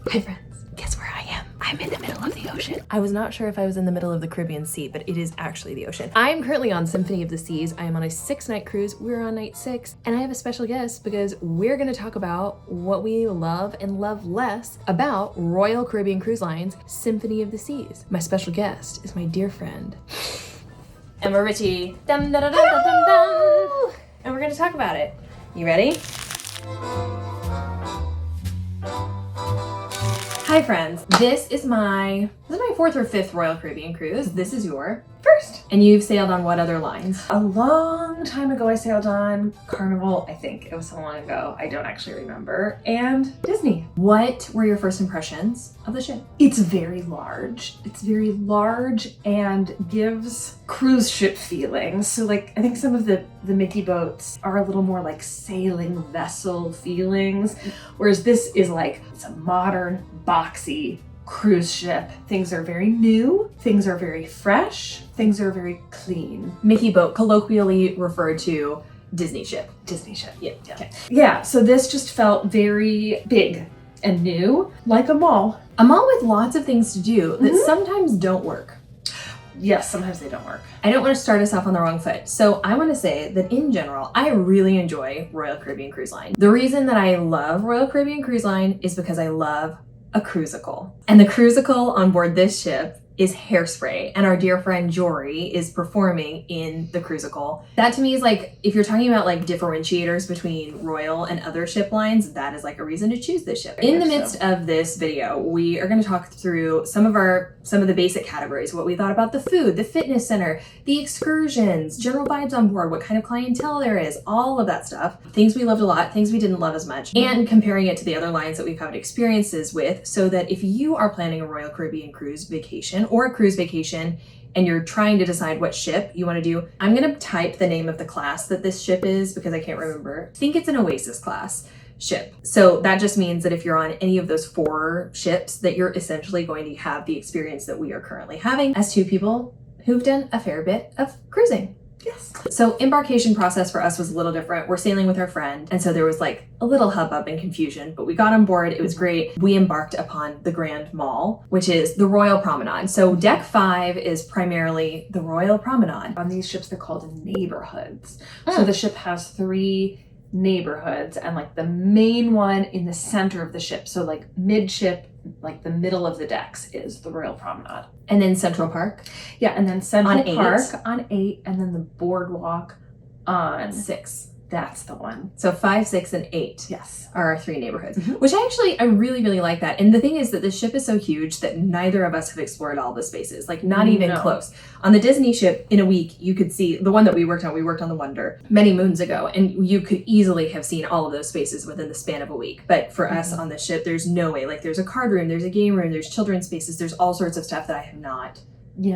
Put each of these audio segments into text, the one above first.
Hi friends, guess where I am? I'm in the middle of the ocean. I was not sure if I was in the middle of the Caribbean Sea, but it is actually the ocean. I am currently on Symphony of the Seas. I am on a 6-night cruise. We're on night 6, and I have a special guest because we're gonna talk about what we love and love less about Royal Caribbean Cruise Line's Symphony of the Seas. My special guest is my dear friend, Emma Ritchie. Dum, da, da, da, da, dum, dum. And we're gonna talk about it. You ready? Hi friends, this is my 4th or 5th Royal Caribbean cruise. This is your first. And you've sailed on what other lines? A long time ago I sailed on Carnival, I think. It was so long ago, I don't actually remember. And Disney. What were your first impressions of the ship? It's very large. It's very large and gives cruise ship feelings. So like, I think some of the Mickey boats are a little more like sailing vessel feelings. Whereas this is like, it's a modern, boxy cruise ship. Things are very new, things are very fresh, things are very clean. Mickey boat, colloquially referred to Disney ship. Disney ship. Yeah. Okay. Yeah, so this just felt very big and new, like a mall. A mall with lots of things to do that sometimes don't work. Yes, sometimes they don't work. I don't want to start us off on the wrong foot. So I want to say that in general, I really enjoy Royal Caribbean Cruise Line. The reason that I love Royal Caribbean Cruise Line is because I love a cruisical. And the cruisical on board this ship is Hairspray, and our dear friend Jory is performing in the cruisical. That to me is like, if you're talking about like differentiators between Royal and other ship lines, that is like a reason to choose this ship. In the midst of this video, we are going to talk through some of the basic categories, what we thought about the food, the fitness center, the excursions, general vibes on board, what kind of clientele there is, all of that stuff. Things we loved a lot, things we didn't love as much, and comparing it to the other lines that we've had experiences with, so that if you are planning a Royal Caribbean cruise vacation or a cruise vacation and you're trying to decide what ship you want to do, I'm going to type the name of the class that this ship is because I can't remember. I think it's an Oasis class ship. So that just means that if you're on any of those 4 ships, that you're essentially going to have the experience that we are currently having as 2 people who've done a fair bit of cruising. Yes. So embarkation process for us was a little different. We're sailing with our friend, and so there was like a little hubbub and confusion, but we got on board. It was great. We embarked upon the Grand Mall, which is the Royal Promenade. So deck 5 is primarily the Royal Promenade. On these ships, they're called neighborhoods. So the ship has 3 neighborhoods, and like the main one in the center of the ship, so like midship, like the middle of the decks, is the Royal Promenade. And then Central Park. Yeah, and then Central On Park 8. on 8, and then the Boardwalk on 6. That's the one. So 5, 6, and 8. Yes. Are our 3 neighborhoods, which I really, really like that. And the thing is that the ship is so huge that neither of us have explored all the spaces, like not even close. On the Disney ship, in a week, you could see the one that we worked on the Wonder many moons ago, and you could easily have seen all of those spaces within the span of a week. But for us on the ship, there's no way. Like there's a card room, there's a game room, there's children's spaces, there's all sorts of stuff that I have not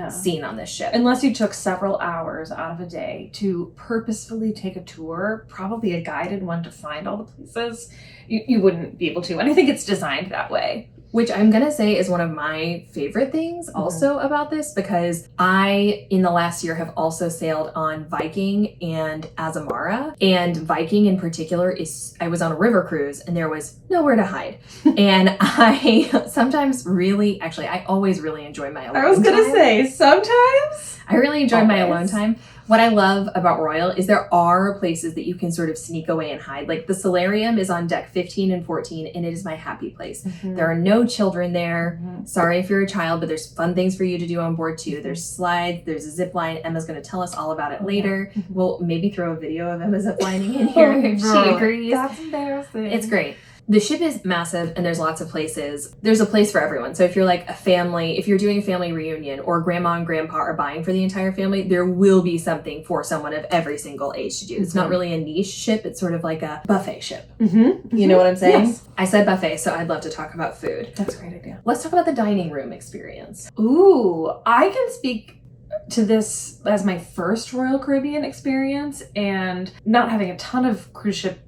seen on this ship. Unless you took several hours out of a day to purposefully take a tour, probably a guided one to find all the places, you wouldn't be able to. And I think it's designed that way. Which I'm gonna say is one of my favorite things also about this, because I, in the last year, have also sailed on Viking and Azamara. And Viking in particular I was on a river cruise and there was nowhere to hide. And I sometimes I always really enjoy my alone time. I was gonna say, sometimes? I really enjoy my alone time. What I love about Royal is there are places that you can sort of sneak away and hide. Like the solarium is on deck 15 and 14, and it is my happy place. There are no children there. Sorry if you're a child, but there's fun things for you to do on board too. There's slides, there's a zip line. Emma's going to tell us all about it later. We'll maybe throw a video of Emma zip lining in here if she agrees. That's embarrassing. It's great. The ship is massive and there's lots of places. There's a place for everyone. So if you're like a family, if you're doing a family reunion or grandma and grandpa are buying for the entire family, there will be something for someone of every single age to do. It's not really a niche ship. It's sort of like a buffet ship. You know what I'm saying? Yes. I said buffet, so I'd love to talk about food. That's a great idea. Let's talk about the dining room experience. Ooh, I can speak to this as my first Royal Caribbean experience and not having a ton of cruise ship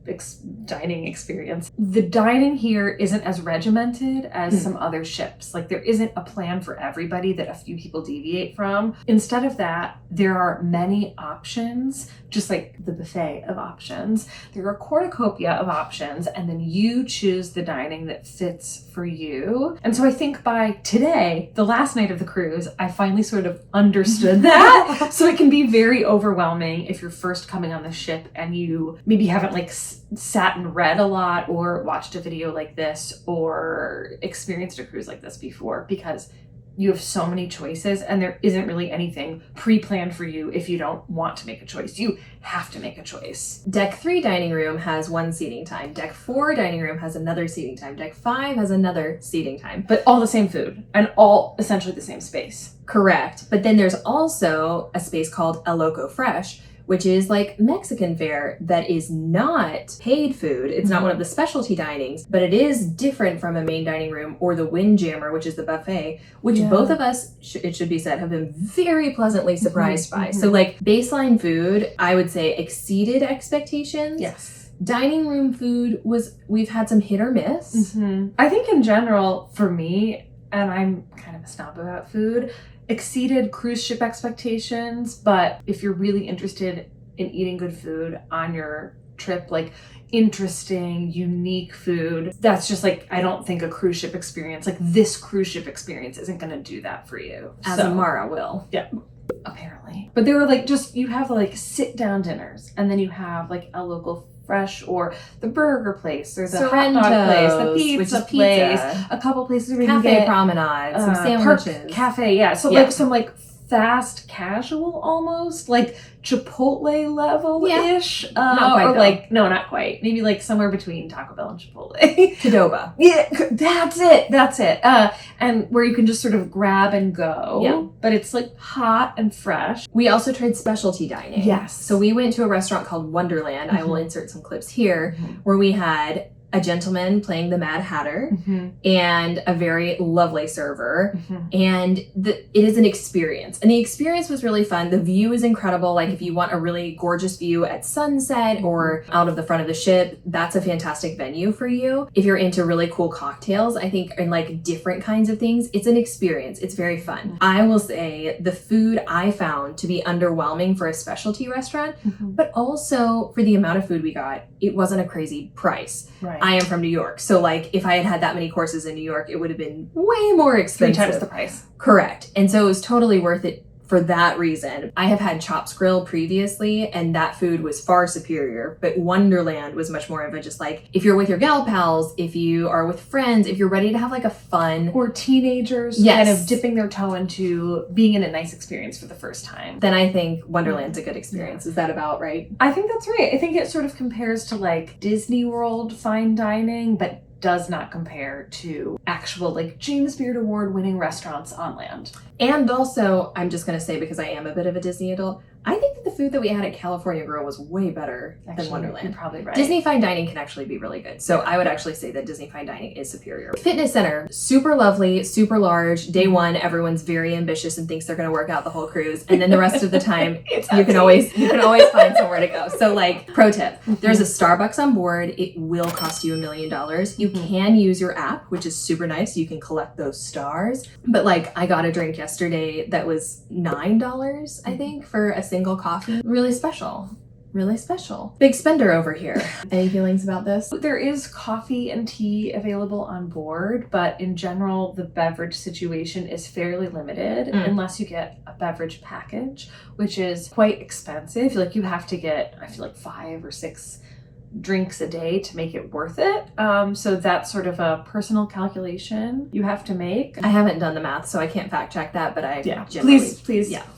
dining experience. The dining here isn't as regimented as some other ships. Like there isn't a plan for everybody that a few people deviate from. Instead of that, there are many options, just like the buffet of options. There are a cornucopia of options, and then you choose the dining that fits for you. And so I think by today, the last night of the cruise, I finally sort of understood that. So it can be very overwhelming if you're first coming on the ship and you maybe haven't like sat and read a lot or watched a video like this or experienced a cruise like this before, because you have so many choices and there isn't really anything pre-planned for you if you don't want to make a choice. You have to make a choice. Deck 3 dining room has one seating time. Deck 4 dining room has another seating time. Deck 5 has another seating time. But all the same food and all essentially the same space. Correct. But then there's also a space called El Loco Fresh, which is like Mexican fare that is not paid food. It's not one of the specialty dinings, but it is different from a main dining room or the Windjammer, which is the buffet, which both of us, it should be said, have been very pleasantly surprised by. So like baseline food, I would say exceeded expectations. Yes. Dining room food we've had some hit or miss. I think in general, for me, and I'm kind of a snob about food, exceeded cruise ship expectations. But if you're really interested in eating good food on your trip, like interesting, unique food, that's just like, I don't think a cruise ship experience, like this cruise ship experience isn't going to do that for you. As Amara will. Yeah. Apparently. But they were like, just, you have like sit down dinners and then you have like a local fresh or the burger place or the hot dog place, the pizza place, a couple places where you can get promenade, some sandwiches. Cafe, yeah. So like some like fast casual almost, like Chipotle level-ish. Not quite, or though. like, no, not quite. Maybe like somewhere between Taco Bell and Chipotle. Qdoba. Yeah, that's it. And where you can just sort of grab and go. Yeah. But it's like hot and fresh. We also tried specialty dining. Yes. So we went to a restaurant called Wonderland. I will insert some clips here where we had a gentleman playing the Mad Hatter and a very lovely server. And it is an experience. And the experience was really fun. The view is incredible. Like if you want a really gorgeous view at sunset or out of the front of the ship, that's a fantastic venue for you. If you're into really cool cocktails, I think, and like different kinds of things, it's an experience. It's very fun. I will say the food I found to be underwhelming for a specialty restaurant, but also for the amount of food we got, it wasn't a crazy price. Right. I am from New York. So like if I had had that many courses in New York, it would have been way more expensive. 3 times the price. Correct. And so it was totally worth it for that reason. I have had Chops Grill previously and that food was far superior, but Wonderland was much more of a just like, if you're with your gal pals, if you are with friends, if you're ready to have like a fun... Or teenagers kind of dipping their toe into being in a nice experience for the first time. Then I think Wonderland's a good experience. Is that about right? I think that's right. I think it sort of compares to like Disney World fine dining, but does not compare to actual like James Beard Award winning restaurants on land. And also, I'm just going to say, because I am a bit of a Disney adult, I think that the food that we had at California Grill was way better than Wonderland. You're probably right. Disney Fine Dining can actually be really good. So I would actually say that Disney Fine Dining is superior. Fitness center, super lovely, super large. Day one, everyone's very ambitious and thinks they're going to work out the whole cruise. And then the rest of the time, you can always find somewhere to go. So like, pro tip, there's a Starbucks on board. It will cost you $1 million. You can use your app, which is super nice. You can collect those stars. But like, I got a drink yesterday that was $9, I think, for a single coffee. Really special. Really special. Big spender over here. Any feelings about this? There is coffee and tea available on board, but in general, the beverage situation is fairly limited unless you get a beverage package, which is quite expensive. Like you have to get, I feel like 5 or 6 drinks a day to make it worth it. So that's sort of a personal calculation you have to make. I haven't done the math, so I can't fact check that, but I please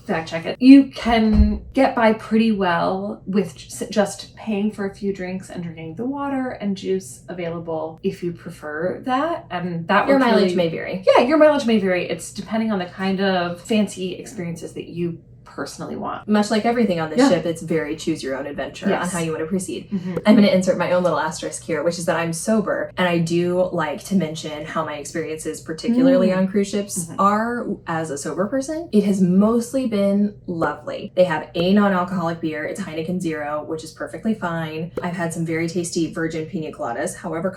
fact check it. You can get by pretty well with just paying for a few drinks and drinking the water and juice available if you prefer that. And that your mileage may vary. Yeah, your mileage may vary. It's depending on the kind of fancy experiences that you personally want. Much like everything on the ship, it's very choose your own adventure on how you want to proceed. I'm going to insert my own little asterisk here, which is that I'm sober, and I do like to mention how my experiences, particularly on cruise ships, are as a sober person. It has mostly been lovely. They have a non-alcoholic beer. It's Heineken Zero, which is perfectly fine. I've had some very tasty virgin pina coladas, however,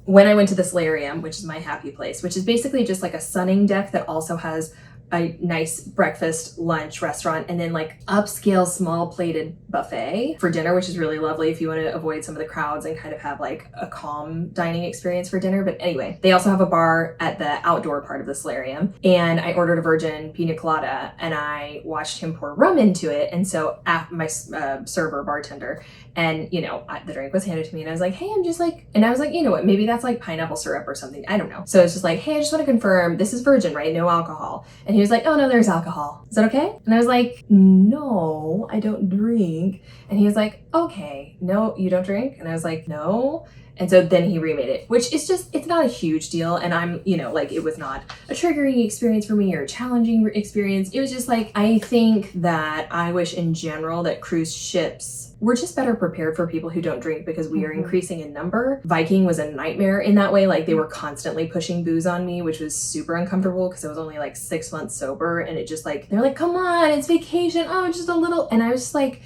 when I went to the solarium, which is my happy place, which is basically just like a sunning deck that also has a nice breakfast, lunch, restaurant, and then like upscale small plated buffet for dinner, which is really lovely if you want to avoid some of the crowds and kind of have like a calm dining experience for dinner. But anyway, they also have a bar at the outdoor part of the solarium, and I ordered a virgin pina colada and I watched him pour rum into it. And so my server bartender, and you know, the drink was handed to me and I was like, hey, I'm just like, and I was like, you know what, maybe that's like pineapple syrup or something, I don't know. So it's just like, hey, I just want to confirm this is virgin, right? No alcohol. And he was like, oh no, there's alcohol. Is that okay? And I was like, no, I don't drink. And he was like, okay, no, you don't drink? And I was like, no. And so then he remade it, which is just, it's not a huge deal. And I'm, you know, like, it was not a triggering experience for me or a challenging experience. It was just like, I think that I wish in general that cruise ships were just better prepared for people who don't drink, because we are increasing in number. Viking was a nightmare in that way. Like, they were constantly pushing booze on me, which was super uncomfortable because I was only like 6 months sober. And it just like, they're like, come on, it's vacation. Oh, just a little. And I was just like,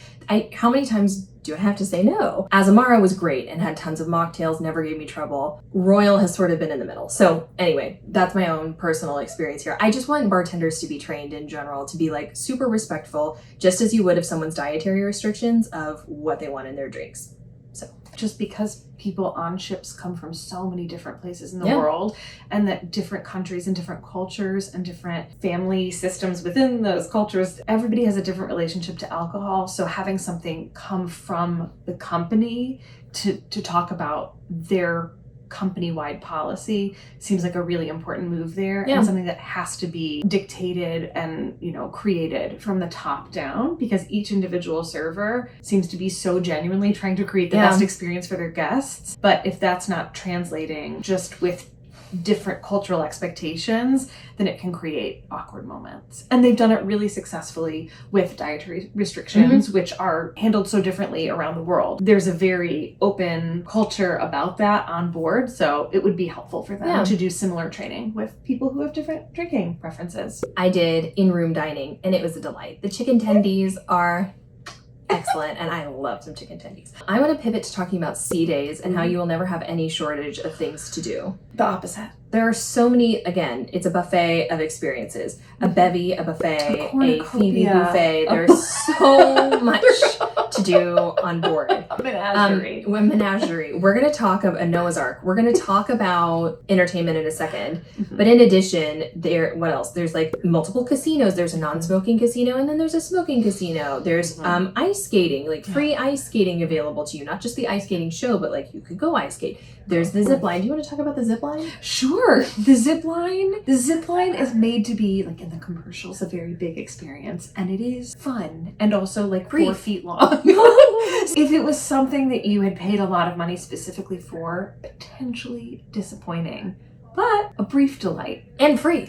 how many times do I have to say no? Azamara was great and had tons of mocktails, never gave me trouble. Royal has sort of been in the middle. So anyway, that's my own personal experience here. I just want bartenders to be trained in general to be like super respectful, just as you would of someone's dietary restrictions of what they want in their drinks. So just because people on ships come from so many different places in the world, and that different countries and different cultures and different family systems within those cultures, everybody has a different relationship to alcohol. So having something come from the company to talk about their company-wide policy seems like a really important move there, and something that has to be dictated and, you know, created from the top down, because each individual server seems to be so genuinely trying to create the best experience for their guests. But if that's not translating just with different cultural expectations, then it can create awkward moments. And they've done it really successfully with dietary restrictions, which are handled so differently around the world. There's a very open culture about that on board, so it would be helpful for them to do similar training with people who have different drinking preferences. I did in-room dining, and it was a delight. The chicken tendies are excellent, and I love some chicken tendies. I want to pivot to talking about sea days and how you will never have any shortage of things to do. The opposite. There are so many, again, it's a buffet of experiences. A bevy, a buffet, a Feeny buffet. There's so much to do on board. Menagerie. Menagerie. We're going to talk about a Noah's Ark. We're going to talk about entertainment in a second. But in addition, what else? There's like multiple casinos. There's a non-smoking casino, and then there's a smoking casino. There's ice skating, like free ice skating available to you. Not just the ice skating show, but like you could go ice skate. There's the zip line. Do you want to talk about the zip line? Sure. The zip line is made to be, like in the commercials, a very big experience, and it is fun and also like 4 feet long. If it was something that you had paid a lot of money specifically for, potentially disappointing. But a brief delight. And free.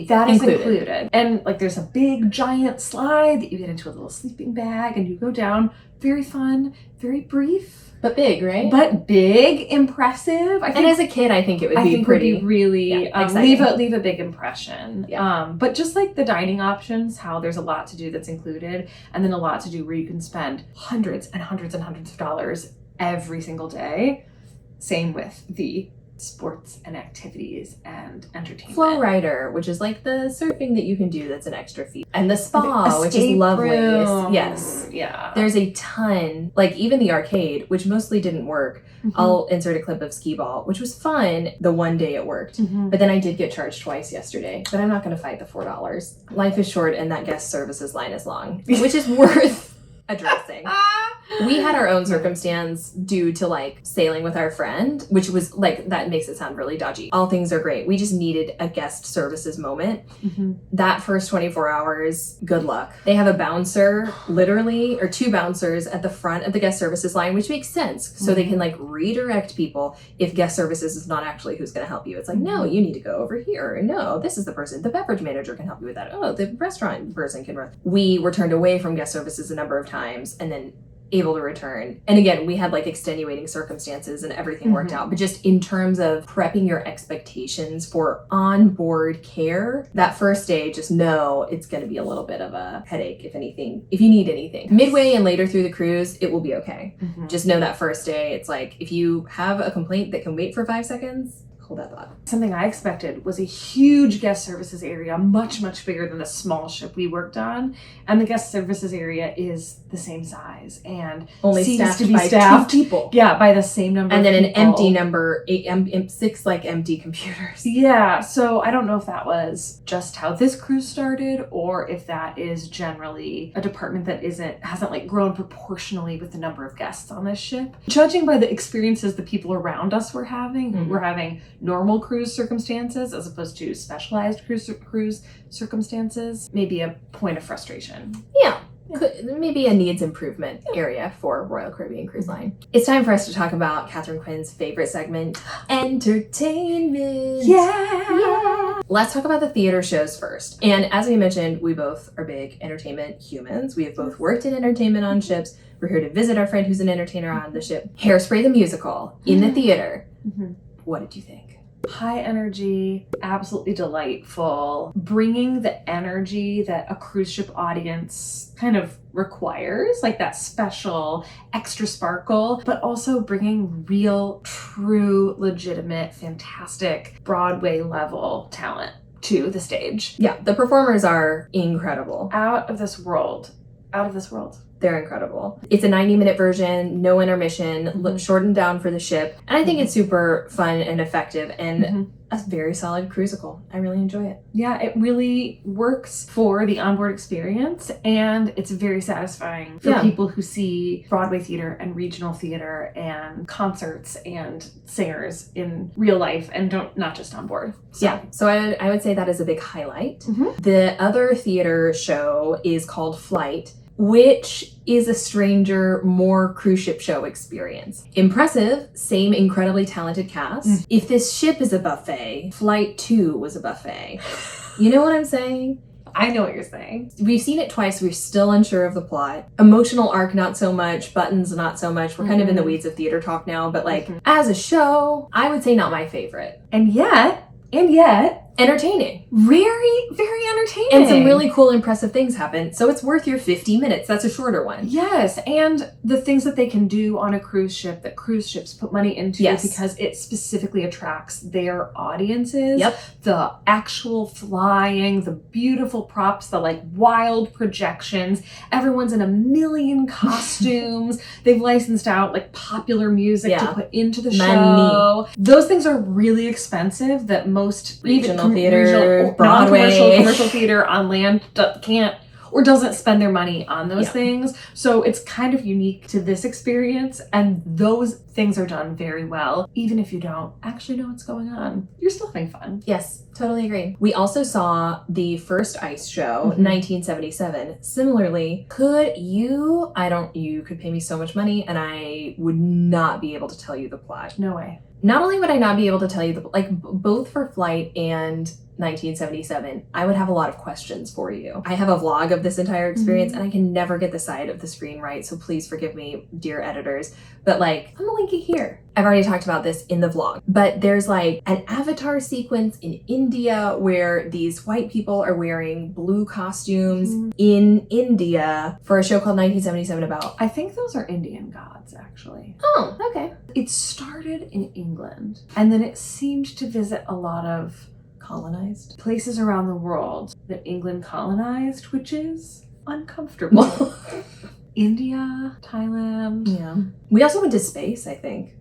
That is included. And like there's a big giant slide that you get into a little sleeping bag and you go down. Very fun, very brief. But big, right? But big, impressive. And as a kid, I think it would be pretty. Would be really leave a big impression. Yeah. But just like the dining options, how there's a lot to do that's included, and then a lot to do where you can spend hundreds and hundreds and hundreds of dollars every single day. Same with the sports and activities and entertainment. Flow rider, which is like the surfing that you can do that's an extra fee. And the spa, which is lovely. Yes. Yeah. There's a ton, like even the arcade, which mostly didn't work. I'll insert a clip of skee ball, which was fun the one day it worked. But then I did get charged twice yesterday. But I'm not going to fight the $4. Life is short and that guest services line is long, which is worth addressing. We had our own circumstance due to like sailing with our friend, which was like, that makes it sound really dodgy. All things are great. We just needed a guest services moment. That first 24 hours, good luck. They have a bouncer, literally, or 2 bouncers at the front of the guest services line, which makes sense. So they can like redirect people if guest services is not actually who's going to help you. It's like, no, you need to go over here. No, this is the person. The beverage manager can help you with that. Oh, the restaurant person can run. We were turned away from guest services a number of times and then able to return. And again, we had like extenuating circumstances and everything worked out. But just in terms of prepping your expectations for onboard care, that first day, just know it's going to be a little bit of a headache, if anything, if you need anything. Midway and later through the cruise, it will be okay. Just know that first day, it's like, if you have a complaint that can wait for 5 seconds, hold that thought. Something I expected was a huge guest services area, much, much bigger than the small ship we worked on. And the guest services area is the same size and only seems staffed to be by staffed 2 people. Yeah, by the same number And of then people. an empty number, 6 like empty computers. Yeah, so I don't know if that was just how this cruise started or if that is generally a department that hasn't like grown proportionally with the number of guests on this ship. Judging by the experiences the people around us were having, we're having normal cruise circumstances as opposed to specialized cruise circumstances, maybe a point of frustration. Yeah. Maybe a needs improvement area for Royal Caribbean Cruise Line. It's time for us to talk about Katharine Quinn's favorite segment, entertainment. Yeah. Let's talk about the theater shows first. And as we mentioned, we both are big entertainment humans. We have both worked in entertainment on ships. We're here to visit our friend who's an entertainer on the ship. Hairspray the musical in the theater. What did you think? High energy, absolutely delightful, bringing the energy that a cruise ship audience kind of requires, like that special extra sparkle, but also bringing real, true, legitimate, fantastic Broadway level talent to the stage. Yeah, the performers are incredible. Out of this world. Out of this world. They're incredible. It's a 90-minute version, no intermission, shortened down for the ship. And I think it's super fun and effective and a very solid cruisical. I really enjoy it. Yeah, it really works for the onboard experience and it's very satisfying for people who see Broadway theater and regional theater and concerts and singers in real life and not just on board. So I would say that is a big highlight. The other theater show is called Flight, which is a stranger, more cruise ship show experience. Impressive, same incredibly talented cast. If this ship is a buffet, Flight 2 was a buffet. You know what I'm saying? I know what you're saying. We've seen it twice. We're still unsure of the plot. Emotional arc, not so much. Buttons, not so much. We're kind of in the weeds of theater talk now, but like as a show, I would say not my favorite. And yet, entertaining. Very, very entertaining. And some really cool, impressive things happen. So it's worth your 50 minutes. That's a shorter one. Yes. And the things that they can do on a cruise ship that cruise ships put money into because it specifically attracts their audiences. The actual flying, the beautiful props, the like wild projections. Everyone's in a million costumes. They've licensed out like popular music to put into the show. Those things are really expensive that most regional theater, non-commercial, commercial theater on land can't or doesn't spend their money on those things. So it's kind of unique to this experience and those things are done very well. Even if you don't actually know what's going on, you're still having fun. Yes, totally agree. We also saw the first ice show, 1977. Similarly, you could pay me so much money and I would not be able to tell you the plot. No way. Not only would I not be able to tell you both for Flight and 1977, I would have a lot of questions for you. I have a vlog of this entire experience and I can never get the side of the screen right, so please forgive me, dear editors. But like, I'm gonna link it here. I've already talked about this in the vlog, but there's like an avatar sequence in India where these white people are wearing blue costumes in India for a show called 1977 about... I think those are Indian gods, actually. Oh, okay. It started in England and then it seemed to visit a lot of colonized places around the world that England colonized, which is uncomfortable. India, Thailand. Yeah. We also went to space, I think.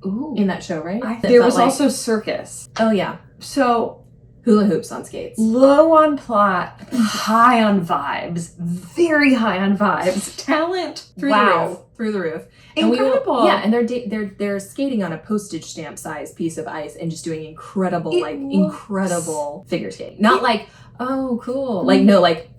Ooh. In that show, right? There was also circus. Oh, yeah. So Hula hoops on skates. Low on plot, high on vibes, very high on vibes. Talent Through the roof. Incredible. And they're skating on a postage stamp size piece of ice and just doing incredible figure skating. Not like, oh, cool. Like, no, like,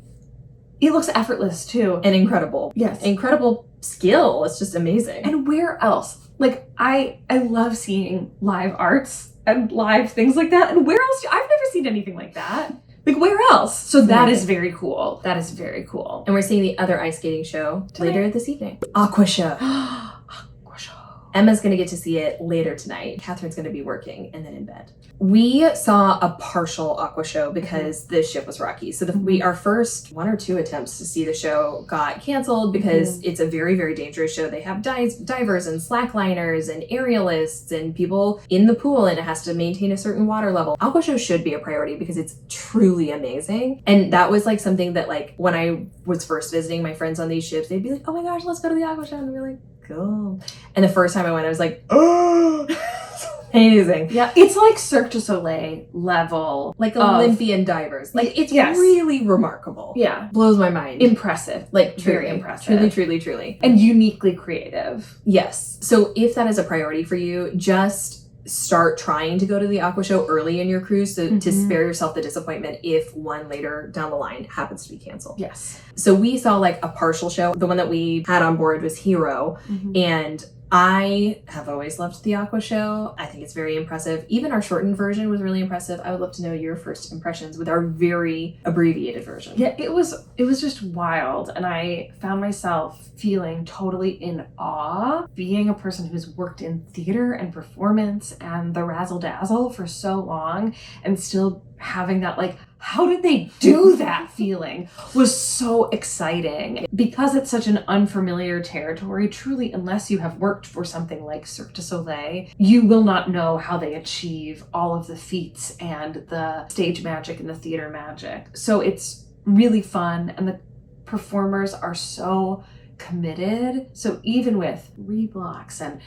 it looks effortless too. And incredible. Yes. Incredible skill. It's just amazing. And where else? Like, I love seeing live arts and live things like that. And where else? I've never seen anything like that. Like, where else? So that is very cool. That is very cool. And we're seeing the other ice skating show later this evening. Aqua Show. Aqua Show. Emma's going to get to see it later tonight. Catherine's going to be working and then in bed. We saw a partial Aqua Show because the ship was rocky. So our first 1 or 2 attempts to see the show got canceled because it's a very, very dangerous show. They have divers and slackliners and aerialists and people in the pool, and it has to maintain a certain water level. Aqua Show should be a priority because it's truly amazing. And that was like something that, like, when I was first visiting my friends on these ships, they'd be like, oh my gosh, let's go to the Aqua Show. And we're like, go. And the first time I went, I was like, oh, amazing. Yeah, it's like Cirque du Soleil level. Like Olympian divers. Like, it's really remarkable. Yeah. Blows my mind. Impressive. Like, truly, very impressive. Truly. And uniquely creative. Yes. So if that is a priority for you, just start trying to go to the Aqua Show early in your cruise to spare yourself the disappointment if one later down the line happens to be canceled. Yes. So we saw like a partial show. The one that we had on board was Hero, and I have always loved the Aqua Show. I think it's very impressive. Even our shortened version was really impressive. I would love to know your first impressions with our very abbreviated version. Yeah, it was just wild, and I found myself feeling totally in awe, being a person who's worked in theater and performance and the razzle dazzle for so long, and still having that, like, how did they do that feeling was so exciting. Because it's such an unfamiliar territory, truly, unless you have worked for something like Cirque du Soleil, you will not know how they achieve all of the feats and the stage magic and the theater magic. So it's really fun, and the performers are so committed. So even with reblocks and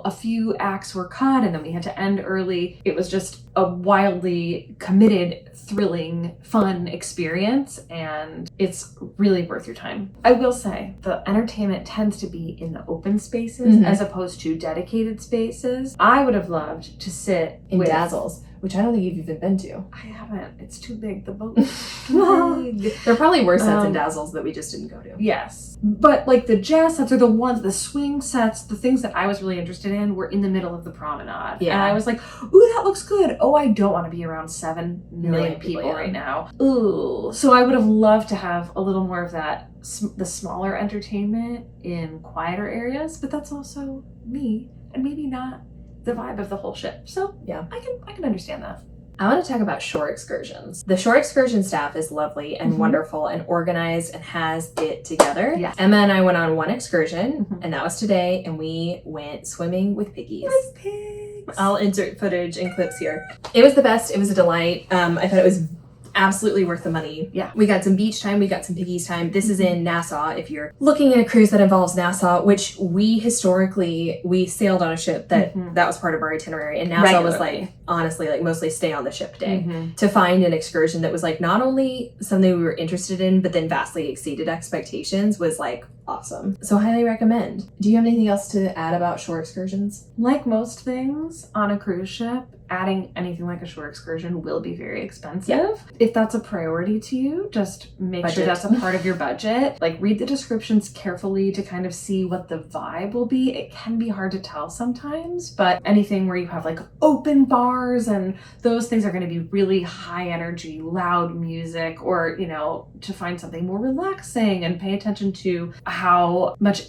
a few acts were cut and then we had to end early, it was just a wildly committed, thrilling, fun experience, and it's really worth your time. I will say the entertainment tends to be in the open spaces as opposed to dedicated spaces. I would have loved to sit in Dazzles, which I don't think you've even been to. I haven't. It's too big. The boat is too big. There probably were sets in Dazzles that we just didn't go to. Yes. But like the jazz sets are the ones, the swing sets, the things that I was really interested in were in the middle of the promenade. Yeah. And I was like, ooh, that looks good. Oh, I don't want to be around 7 million people right now. Ooh. So I would have loved to have a little more of that, the smaller entertainment in quieter areas, but that's also me, and maybe not the vibe of the whole ship. So yeah, I can understand that. I want to talk about shore excursions. The shore excursion staff is lovely and wonderful and organized and has it together. Yes. Emma and I went on one excursion, and that was today, and we went swimming with piggies. With pigs. I'll insert footage and clips here. It was the best. It was a delight. I thought it was absolutely worth the money. Yeah. We got some beach time. We got some piggies time. This is in Nassau. If you're looking at a cruise that involves Nassau, which we sailed on a ship that was part of our itinerary. And Nassau was like, honestly, like mostly stay on the ship day. To find an excursion that was like not only something we were interested in, but then vastly exceeded expectations was like awesome. So highly recommend. Do you have anything else to add about shore excursions? Like most things on a cruise ship, adding anything like a shore excursion will be very expensive. Yeah. If that's a priority to you, just make sure that's a part of your budget. Like, read the descriptions carefully to kind of see what the vibe will be. It can be hard to tell sometimes, but anything where you have like open bars and those things are going to be really high energy, loud music, or, you know, to find something more relaxing and pay attention to how much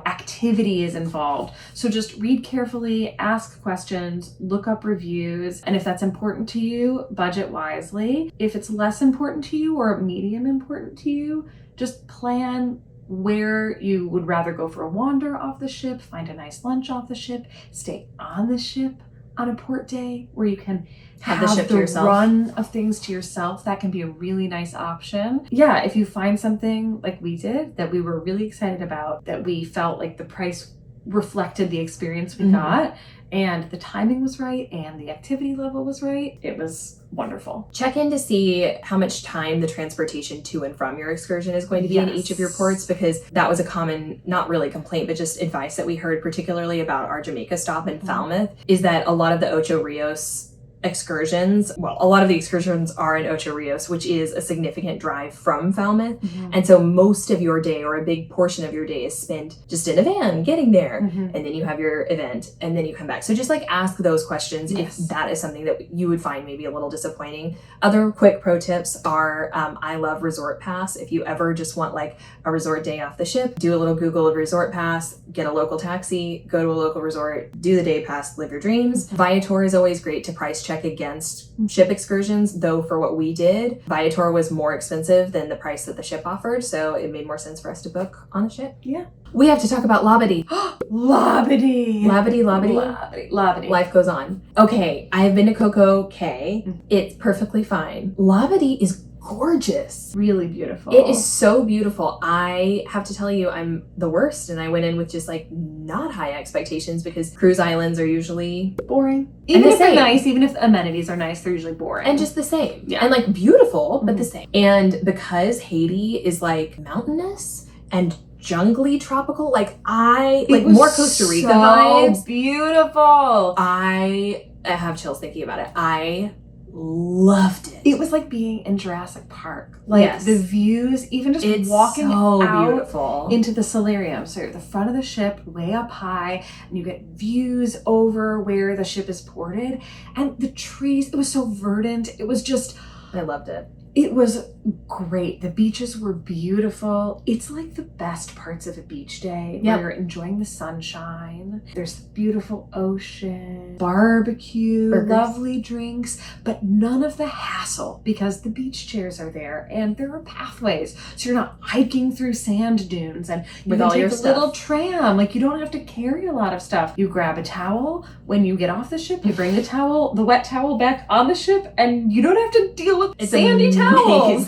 activity is involved. So just read carefully, ask questions, look up reviews, and if that's important to you, budget wisely. If it's less important to you or medium important to you, just plan where you would rather go for a wander off the ship, find a nice lunch off the ship, stay on the ship on a port day where you can have the ship to yourself. Run of things to yourself. That can be a really nice option. Yeah, if you find something like we did that we were really excited about, that we felt like the price reflected the experience we got, and the timing was right and the activity level was right. It was wonderful. Check in to see how much time the transportation to and from your excursion is going to be in each of your ports, because that was a common, not really complaint, but just advice that we heard, particularly about our Jamaica stop in Falmouth, is that a lot of the Ocho Rios excursions, well, a lot of the excursions are in Ocho Rios, which is a significant drive from Falmouth. And so most of your day, or a big portion of your day, is spent just in a van getting there. And then you have your event and then you come back. So just like ask those questions if that is something that you would find maybe a little disappointing. Other quick pro tips are, I love Resort Pass. If you ever just want like a resort day off the ship, do a little Google of Resort Pass, get a local taxi, go to a local resort, do the day pass, live your dreams. Viator is always great to price check against ship excursions, though for what we did, Viator was more expensive than the price that the ship offered, so it made more sense for us to book on the ship. Yeah. We have to talk about Labadee. Labadee. Labadee. Life goes on. Okay, I have been to Coco Cay. It's perfectly fine. Labadee is gorgeous. Really beautiful. It is so beautiful. I have to tell you, I'm the worst, and I went in with just like not high expectations, because cruise islands are usually boring. Even if they're nice, even if the amenities are nice, they're usually boring. And just the same. Yeah. And like beautiful, but the same. And because Haiti is like mountainous and jungly tropical, like more Costa Rica vibes. Beautiful. I have chills thinking about it. I loved it. It was like being in Jurassic Park. Like the views, even just walking out into the solarium. So you're at the front of the ship, way up high, and you get views over where the ship is ported. And the trees, it was so verdant. It was just, I loved it. It was great. The beaches were beautiful. It's like the best parts of a beach day where you're enjoying the sunshine. There's beautiful ocean, barbecue, lovely drinks, but none of the hassle, because the beach chairs are there and there are pathways. So you're not hiking through sand dunes, and you can take a little tram. Like, you don't have to carry a lot of stuff. You grab a towel when you get off the ship, you bring the wet towel back on the ship, and you don't have to deal with sandy towels.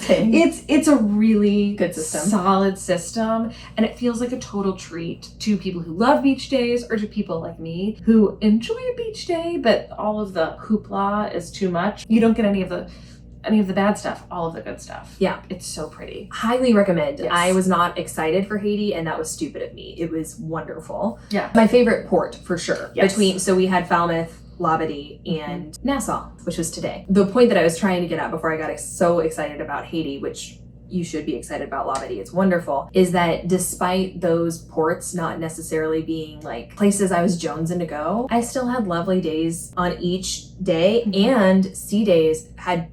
It's a really good system, solid system, and it feels like a total treat to people who love beach days, or to people like me who enjoy a beach day, but all of the hoopla is too much. You don't get any of the bad stuff, all of the good stuff. Yeah. It's so pretty. Highly recommend. Yes. I was not excited for Haiti, and that was stupid of me. It was wonderful. Yeah. My favorite port, for sure. Yes. So we had Falmouth, Labadee, and Nassau, which was today. The point that I was trying to get at before I got so excited about Haiti, which you should be excited about Labadee, it's wonderful, is that despite those ports not necessarily being like places I was jonesing to go, I still had lovely days on each day, and sea days had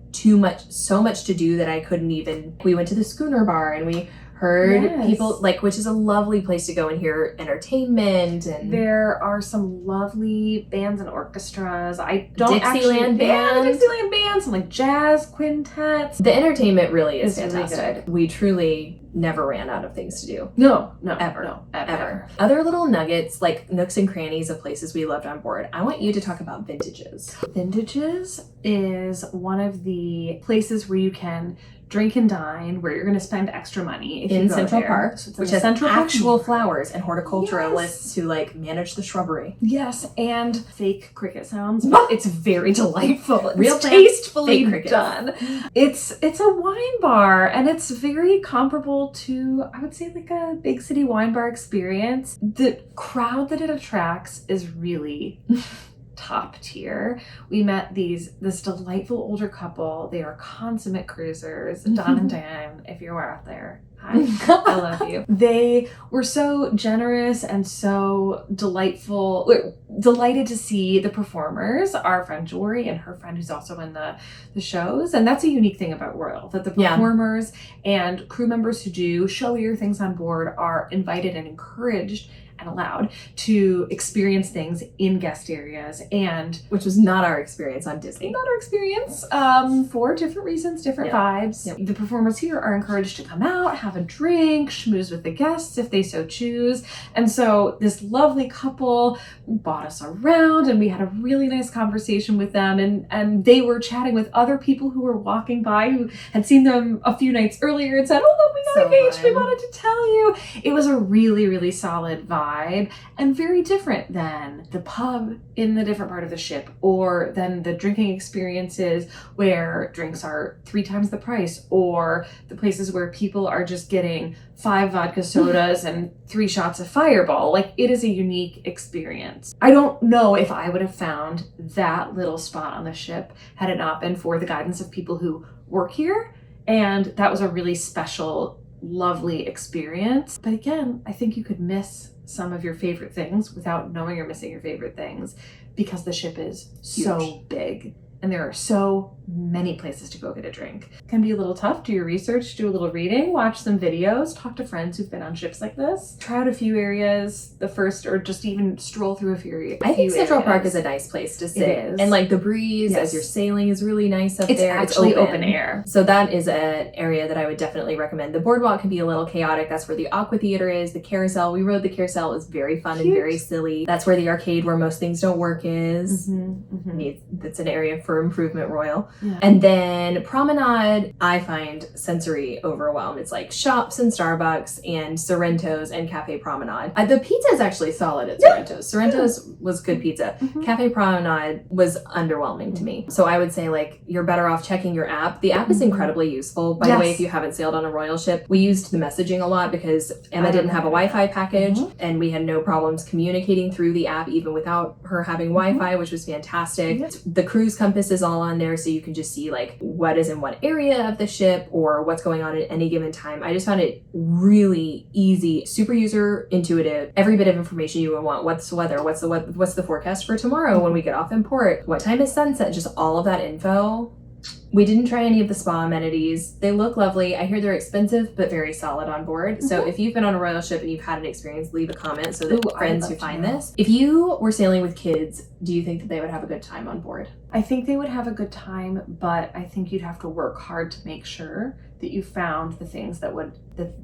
so much to do that I couldn't even. We went to the Schooner Bar, and we heard people, like, which is a lovely place to go and hear entertainment, and there are some lovely bands and orchestras. Dixieland band, some like jazz quintets. The entertainment really is fantastic. Really good. We truly never ran out of things to do. No, ever. Other little nuggets, like nooks and crannies of places we loved on board. I want you to talk about Vintages. Vintages is one of the places where you can drink and dine, where you're going to spend extra money in Central Park, so which has actual flowers and horticulturalists who like manage the shrubbery. Yes, and fake cricket sounds, but it's very delightful. Real it's tastefully done. It's a wine bar, and it's very comparable to, I would say, like a big city wine bar experience. The crowd that it attracts is really top tier. We met this delightful older couple. They are consummate cruisers, Don and Diane, if you're out there. Hi, I love you. They were so generous and so delightful. We're delighted to see the performers, our friend Jory and her friend who's also in the shows. And that's a unique thing about Royal, that the performers and crew members who do showier things on board are invited and encouraged and allowed to experience things in guest areas, and which was not our experience on Disney. Not our experience, for different reasons, different vibes. Yep. The performers here are encouraged to come out, have a drink, schmooze with the guests if they so choose. And so this lovely couple bought us around, and we had a really nice conversation with them, and they were chatting with other people who were walking by who had seen them a few nights earlier and said, "Oh, look, we got engaged. We wanted to tell you." It was a really, really solid vibe. vibe and very different than the pub in the different part of the ship, or than the drinking experiences where drinks are 3 times the price, or the places where people are just getting 5 vodka sodas and 3 shots of Fireball. Like, it is a unique experience. I don't know if I would have found that little spot on the ship had it not been for the guidance of people who work here. And that was a really special, lovely experience. But again, I think you could miss some of your favorite things without knowing you're missing your favorite things, because the ship is so big and there are so many places to go get a drink. It can be a little tough. Do your research, do a little reading, watch some videos, talk to friends who've been on ships like this. Try out a few areas the first, or just even stroll through a few areas. I think Central Park is a nice place to sit. It is. And like the breeze as you're sailing is really nice up there. It's actually open air. So that is an area that I would definitely recommend. The Boardwalk can be a little chaotic. That's where the Aqua Theater is. The carousel, we rode the carousel. It was very fun and very silly. That's where the arcade where most things don't work is. That's an area for improvement, Royal. Yeah. And then Promenade, I find sensory overwhelm. It's like shops and Starbucks and Sorrento's and Cafe Promenade. The pizza is actually solid at Sorrento's. Sorrento's was good pizza. Cafe Promenade was underwhelming to me. So I would say, like, you're better off checking your app. The app is incredibly useful. By the way, if you haven't sailed on a Royal ship, we used the messaging a lot because Emma didn't have a Wi-Fi package and we had no problems communicating through the app even without her having Wi-Fi, which was fantastic. The cruise compass is all on there, so you can just see like what is in what area of the ship or what's going on at any given time. I just found it really easy, super user intuitive. Every bit of information you would want. What's the weather? What's the forecast for tomorrow when we get off in port? What time is sunset? Just all of that info. We didn't try any of the spa amenities. They look lovely. I hear they're expensive, but very solid on board. So if you've been on a Royal ship and you've had an experience, leave a comment so that friends who find this. If you were sailing with kids, do you think that they would have a good time on board? I think they would have a good time, but I think you'd have to work hard to make sure that you found the things that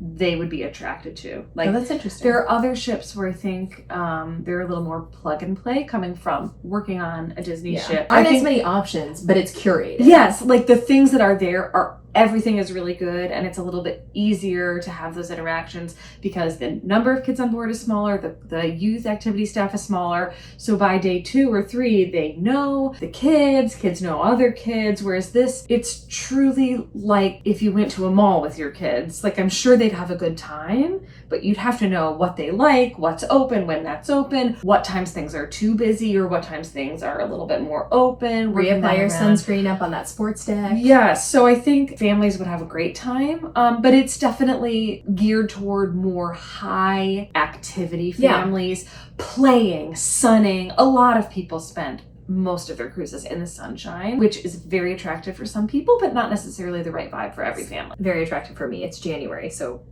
they would be attracted to. Like, that's interesting. There are other ships where I think they're a little more plug and play, coming from working on a Disney ship. Aren't as many options, but it's curated. Yes, like the things that are there are everything is really good, and it's a little bit easier to have those interactions because the number of kids on board is smaller, the youth activity staff is smaller. So by day 2 or 3, they know the kids know other kids, whereas this, it's truly like if you went to a mall with your kids. Like, I'm sure they'd have a good time, but you'd have to know what they like, what's open, when that's open, what times things are too busy or what times things are a little bit more open. Reapply your sunscreen up on that sports deck. Yes, so I think families would have a great time, but it's definitely geared toward more high activity families, playing, sunning. A lot of people spend most of their cruises in the sunshine, which is very attractive for some people, but not necessarily the right vibe for every family. Very attractive for me. It's January, so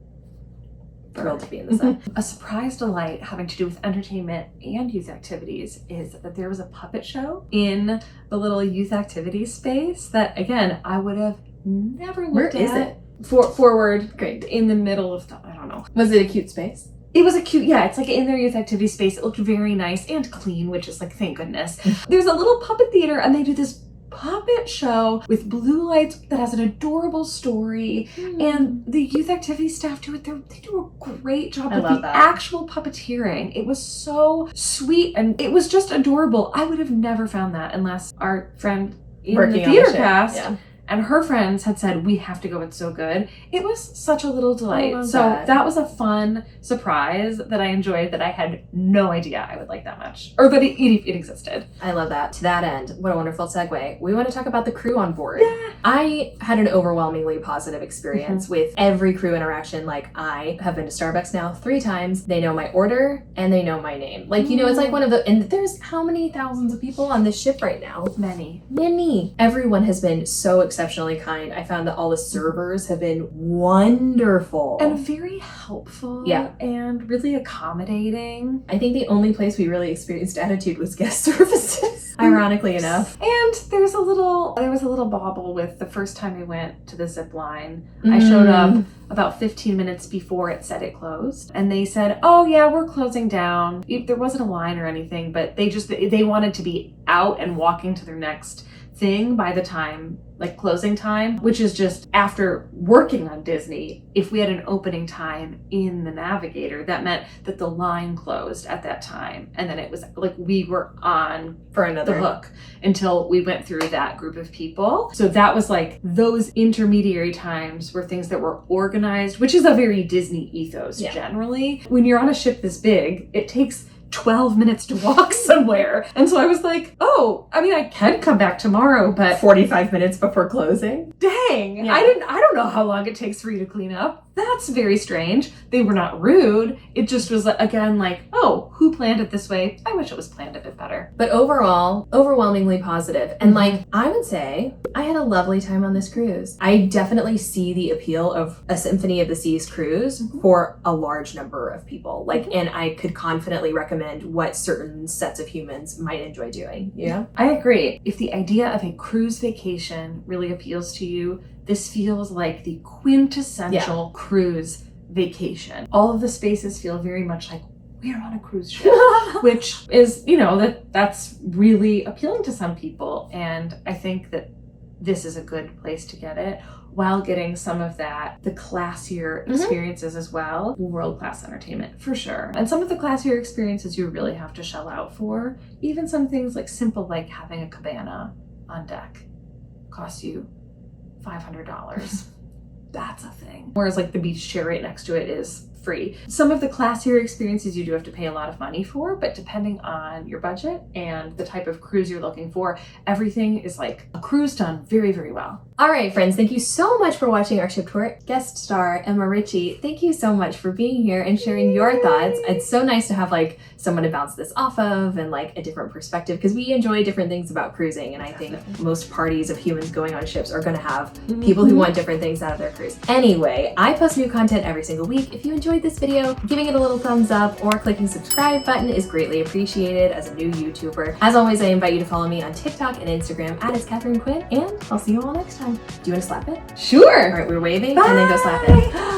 thrilled to be in the sun. A surprise delight having to do with entertainment and youth activities is that there was a puppet show in the little youth activities space that, again, I would have never looked at. Where is it? Forward, great, in the middle of I don't know. Was it a cute space? It was a cute, it's like in their youth activity space. It looked very nice and clean, which is like, thank goodness. There's a little puppet theater and they do this puppet show with blue lights that has an adorable story, and the youth activity staff do it. They do a great job with the actual puppeteering. It was so sweet and it was just adorable. I would have never found that unless our friend in the theater cast and her friends had said, we have to go, it's so good. It was such a little delight. So that was a fun surprise that I enjoyed, that I had no idea I would like that much, or that it existed. I love that. To that end, what a wonderful segue. We want to talk about the crew on board. I had an overwhelmingly positive experience with every crew interaction. Like, I have been to Starbucks now 3 times. They know my order and they know my name. Like, you know, it's like one of the, and there's how many thousands of people on this ship right now? Many. Everyone has been so exceptionally kind. I found that all the servers have been wonderful. And very helpful. And really accommodating. I think the only place we really experienced attitude was guest services, ironically enough. And there was a little bobble with the first time we went to the zip line. I showed up about 15 minutes before it said it closed. And they said, oh yeah, we're closing down. There wasn't a line or anything, but they wanted to be out and walking to their next thing by the time, like closing time, which is just after working on Disney, if we had an opening time in the Navigator, that meant that the line closed at that time. And then it was like we were on For another the hook until we went through that group of people. So that was like those intermediary times were things that were organized, which is a very Disney ethos generally. When you're on a ship this big, it takes 12 minutes to walk somewhere. And so I was like, oh, I mean, I can come back tomorrow, but 45 minutes before closing. dang, Yeah. I don't know how long it takes for you to clean up. That's very strange. They were not rude. It just was, again, like, oh, who planned it this way? I wish it was planned a bit better. But overall, overwhelmingly positive. And like, I would say I had a lovely time on this cruise. I definitely see the appeal of a Symphony of the Seas cruise for a large number of people. Like, and I could confidently recommend what certain sets of humans might enjoy doing. Yeah. I agree. If the idea of a cruise vacation really appeals to you, this feels like the quintessential cruise vacation. All of the spaces feel very much like we're on a cruise ship, which is, you know, that's really appealing to some people. And I think that this is a good place to get it while getting some of the classier experiences as well. World-class entertainment, for sure. And some of the classier experiences you really have to shell out for. Even some things like simple, like having a cabana on deck costs you $500. That's a thing. Whereas like the beach chair right next to it is free. Some of the classier experiences you do have to pay a lot of money for, but depending on your budget and the type of cruise you're looking for, everything is like a cruise done very, very well. All right, friends, thank you so much for watching our ship tour. Guest star Emma Ritchie, thank you so much for being here and sharing your thoughts. It's so nice to have like someone to bounce this off of and like a different perspective, because we enjoy different things about cruising, and I think most parties of humans going on ships are going to have people who want different things out of their cruise. Anyway, I post new content every single week. If you enjoyed this video, giving it a little thumbs up or clicking subscribe button is greatly appreciated as a new YouTuber. As always, I invite you to follow me on TikTok and Instagram at @Katharine Quinn, and I'll see you all next time. Do you want to slap it? Sure. All right, we're waving and then go slap it.